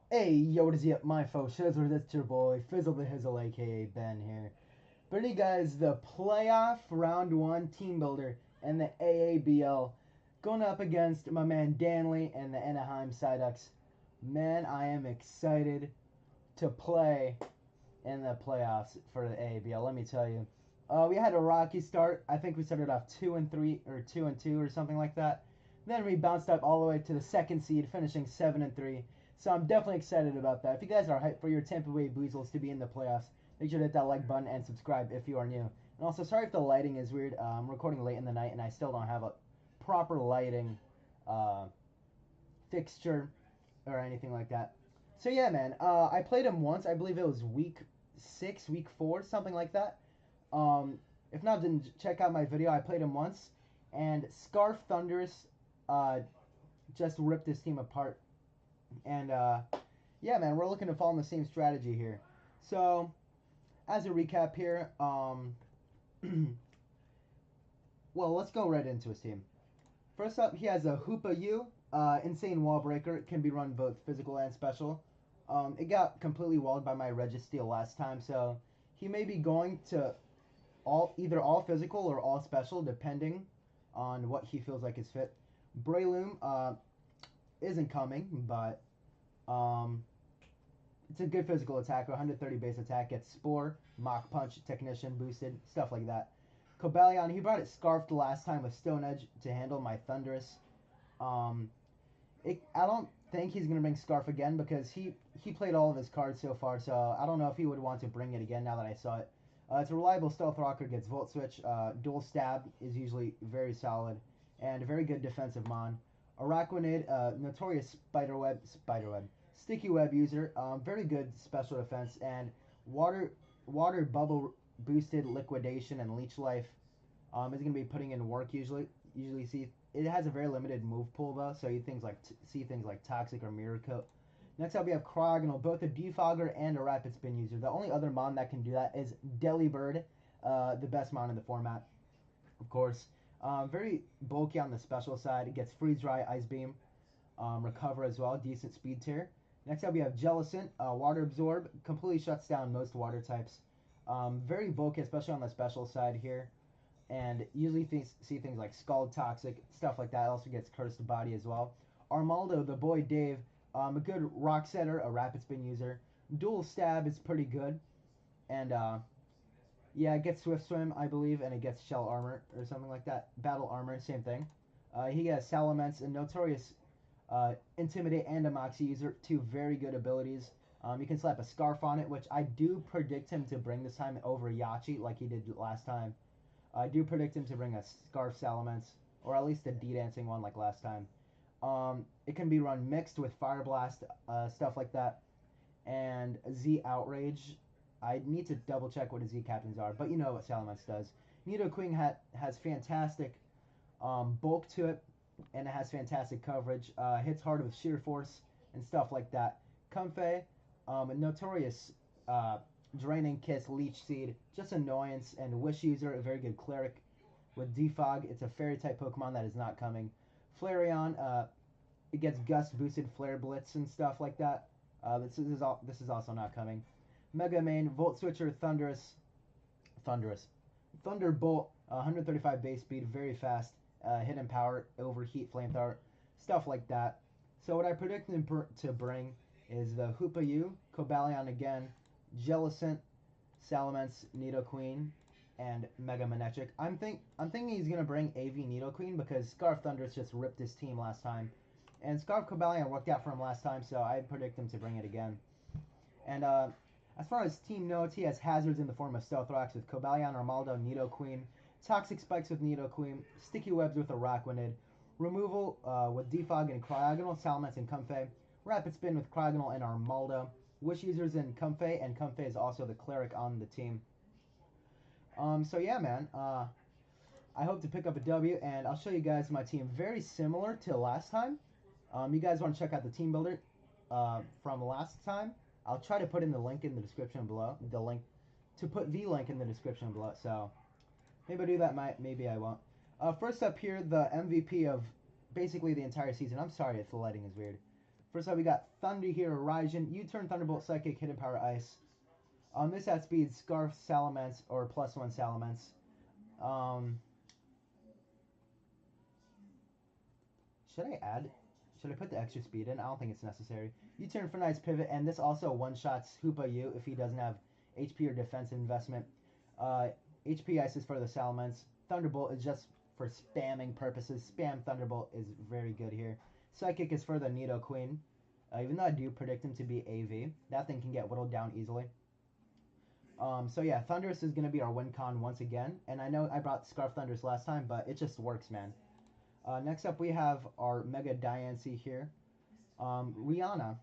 Hey, yo, what is up, my folks? That's your boy, FizzleTheHizzle, aka Ben here. Bringing you guys the playoff round one team builder and the AABL. Going up against my man Danley and the Anaheim Psyducks. Man, I am excited to play in the playoffs for the AABL, let me tell you. We had a rocky start. I think we started off 2-3 or 2-2 or something like that. Then we bounced up all the way to the second seed, finishing 7-3. So I'm definitely excited about that. If you guys are hyped for your Tampa Bay Buizels to be in the playoffs, make sure to hit that like button and subscribe if you are new. And also, sorry if the lighting is weird. I'm recording late in the night and I still don't have a proper lighting uh, fixture or anything like that. So yeah, man. I played him once. I believe it was week 6, week 4, something like that. If not, then check out my video. I played him once, and Scarf Thunderous just ripped his team apart. And yeah, man, we're looking to follow the same strategy here. So, as a recap here, well, let's go right into his team. First up, he has a WOOO, insane wall breaker. It can be run both physical and special. It got completely walled by my Registeel last time, so he may be going to either all physical or all special, depending on what he feels like is fit. Breloom isn't coming, but um, it's a good physical attacker. 130 base attack, gets Spore, Mach Punch, Technician boosted, stuff like that. Cobalion, he brought it Scarfed last time with Stone Edge to handle my Thunderous. Um, I don't think he's gonna bring Scarf again because he played all of his cards so far, so I don't know if he would want to bring it again now that I saw it. It's a reliable stealth rocker, gets Volt Switch. Dual Stab is usually very solid and a very good defensive mon. Araquanid, notorious spiderweb, sticky web user, very good special defense and water water bubble boosted liquidation and leech life. Is going to be putting in work usually. Usually see it has a very limited move pool though, so you things like see things like Toxic or Mirror Coat. Next up we have Cryogonal, both a Defogger and a Rapid Spin user. The only other mon that can do that is Delibird, the best mon in the format, of course. Very bulky on the special side. It gets Freeze Dry, Ice Beam, Recover as well, decent speed tier. Next up we have Jellicent, Water Absorb, completely shuts down most water types. Very bulky, especially on the special side here and usually see things like Scald Toxic, stuff like that. Also gets Cursed Body as well. Armaldo, the boy Dave, a good rock setter, a rapid spin user. Dual Stab is pretty good. And yeah, it gets Swift Swim, I believe, and it gets Shell Armor or something like that. Battle Armor, same thing. He has Salamence, a notorious Intimidate and a Moxie user, two very good abilities. You can slap a Scarf on it, which I do predict him to bring this time over Yachi like he did last time. I do predict him to bring a Scarf Salamence, or at least a D-Dancing one like last time. It can be run mixed with Fire Blast, stuff like that, and Z Outrage. I need to double check what his Z captains are, but you know what Salamence does. Nidoqueen has fantastic bulk to it, and it has fantastic coverage. Hits hard with Sheer Force and stuff like that. Comfey, a notorious Draining Kiss, Leech Seed, just annoyance, and Wish User, a very good cleric. With Defog, it's a fairy type Pokemon that is not coming. Flareon, it gets Gust boosted, Flare Blitz and stuff like that. This is also not coming. Mega Main, Volt Switcher, Thunderbolt, 135 base speed, very fast, hidden power, overheat, flamethrower, stuff like that. So what I predict him to bring is the Hoopa-U, Cobalion again, Jellicent, Salamence, Nidoqueen, and Mega Manectric. I'm thinking he's gonna bring AV Nidoqueen because Scarf Thunderous just ripped his team last time, and Scarf Cobalion worked out for him last time, so I predict him to bring it again. And as far as team notes, he has hazards in the form of Stealth Rocks with Cobalion, Armaldo, Nidoqueen, Toxic Spikes with Nidoqueen, Sticky Webs with Araquanid, Removal with Defog and Cryogonal, Salamence and Comfey, Rapid Spin with Cryogonal and Armaldo, Wish Users in Comfey, and Comfey is also the Cleric on the team. So yeah, man, I hope to pick up a W, and I'll show you guys my team very similar to last time. You guys want to check out the team builder from last time? I'll try to put in the link in the description below. Put the link in the description below. So maybe I'll do that. Maybe I won't. First up here, the MVP of basically the entire season. I'm sorry if the lighting is weird. First up, we got Thunder here, Raijin, U-turn, Thunderbolt, Psychic, Hidden Power, Ice. This has speed, Scarf, Salamence, or +1 Salamence. Should I put the extra speed in? I don't think it's necessary. U-turn for nice pivot, and this also one-shots Hoopa U if he doesn't have HP or defensive investment. HP Ice is for the Salamence. Thunderbolt is just for spamming purposes. Spam Thunderbolt is very good here. Psychic is for the Nidoqueen. Even though I do predict him to be AV, that thing can get whittled down easily. So yeah, Thundurus is going to be our win con once again. And I know I brought Scarf Thundurus last time, but it just works, man. Next up, we have our Mega Diancie here. Rihanna.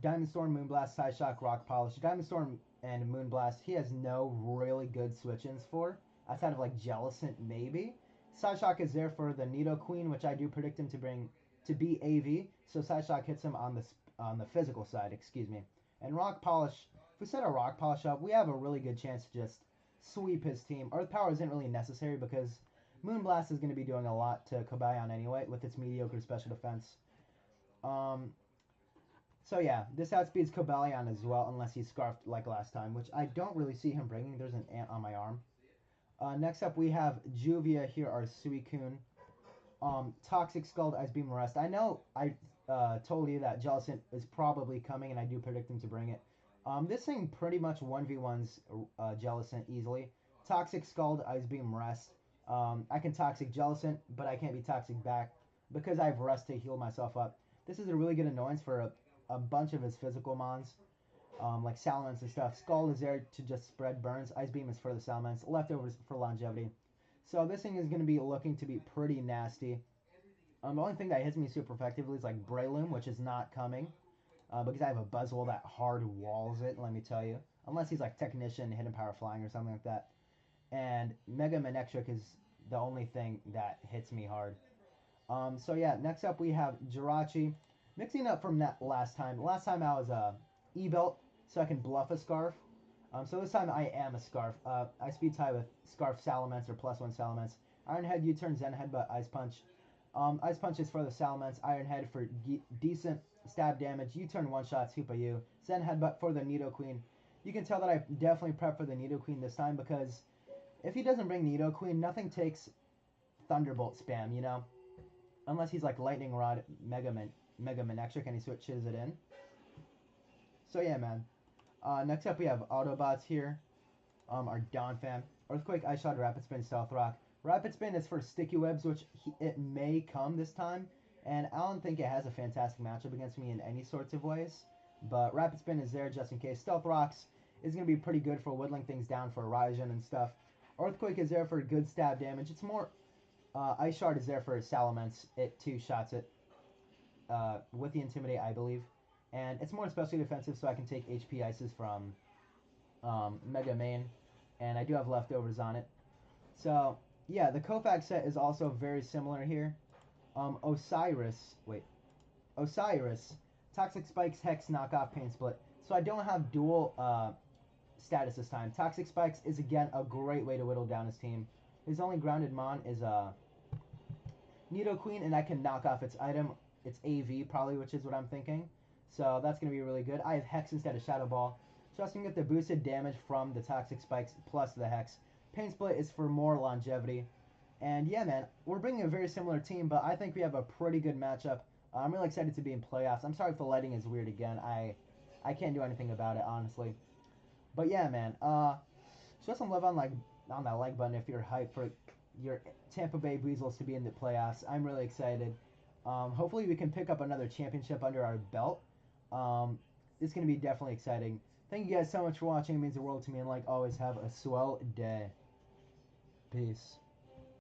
Diamond Storm, Moonblast, Psyshock, Rock Polish. Diamond Storm and Moonblast, he has no really good switch-ins for. Outside of like Jellicent, maybe. Psyshock is there for the Nidoqueen, which I do predict him to bring to be AV. So Psyshock hits him on the physical side, excuse me. And Rock Polish, if we set a Rock Polish up, we have a really good chance to just sweep his team. Earth Power isn't really necessary because Moonblast is going to be doing a lot to Cobalion anyway with its mediocre special defense. So yeah, this outspeeds Cobalion as well unless he's Scarfed like last time, which I don't really see him bringing. There's an ant on my arm. Next up we have Juvia here, our Suicune. Toxic Scald, Ice Beam, Rest. I know I told you that Jellicent is probably coming and I do predict him to bring it. This thing pretty much 1v1s Jellicent easily. Toxic Scald, Ice Beam, Rest. I can Toxic Jellicent, but I can't be Toxic back because I have Rest to heal myself up. This is a really good annoyance for a bunch of his physical mons, like Salamence and stuff. Scald is there to just spread burns. Ice Beam is for the Salamence. Leftovers for longevity. So this thing is going to be looking to be pretty nasty. The only thing that hits me super effectively is like Breloom, which is not coming. Because I have a Buzzwole that hard walls it, let me tell you. Unless he's like Technician, Hidden Power Flying or something like that. And Mega Manectric is the only thing that hits me hard. So yeah, next up we have Jirachi. Mixing up from that last time. Last time I was E-Belt, so I can bluff a Scarf. So this time I am a Scarf. I speed tie with Scarf Salamence or +1 Salamence. Iron Head, U-turn, Zen Headbutt, Ice Punch. Ice Punch is for the Salamence. Iron Head for decent stab damage. U-turn one-shots, Hoopa U. Zen Headbutt for the Nidoqueen. You can tell that I definitely prep for the Nidoqueen this time because if he doesn't bring Nidoqueen, nothing takes Thunderbolt spam, you know? Unless he's like Lightning Rod, Mega Manectric, and he switches it in. So yeah, man. Next up we have Autobots here. Our Donphan. Earthquake, Ice Shot, Rapid Spin, Stealth Rock. Rapid Spin is for Sticky Webs, which it may come this time. And I don't think it has a fantastic matchup against me in any sorts of ways. But Rapid Spin is there just in case. Stealth Rocks is going to be pretty good for whittling things down for Raijin and stuff. Earthquake is there for good stab damage. It's more... Ice Shard is there for Salamence. It two-shots it with the Intimidate, I believe. And it's more especially defensive, so I can take HP Ices from Mega Main. And I do have leftovers on it. So, yeah, the Kofax set is also very similar here. Osiris, Toxic Spikes, Hex, Knockoff, Pain Split. So I don't have dual status this time. Toxic Spikes is, again, a great way to whittle down his team. His only grounded mon is Nidoqueen, and I can knock off its item. It's AV, probably, which is what I'm thinking. So that's going to be really good. I have Hex instead of Shadow Ball. So I can get the boosted damage from the Toxic Spikes plus the Hex. Pain Split is for more longevity. And yeah, man, we're bringing a very similar team, but I think we have a pretty good matchup. I'm really excited to be in playoffs. I'm sorry if the lighting is weird again. I can't do anything about it, honestly. But yeah, man, show some love on that like button if you're hyped for your Tampa Bay Buizels to be in the playoffs. I'm really excited. Hopefully we can pick up another championship under our belt. It's going to be definitely exciting. Thank you guys so much for watching. It means the world to me, and like always, have a swell day. Peace.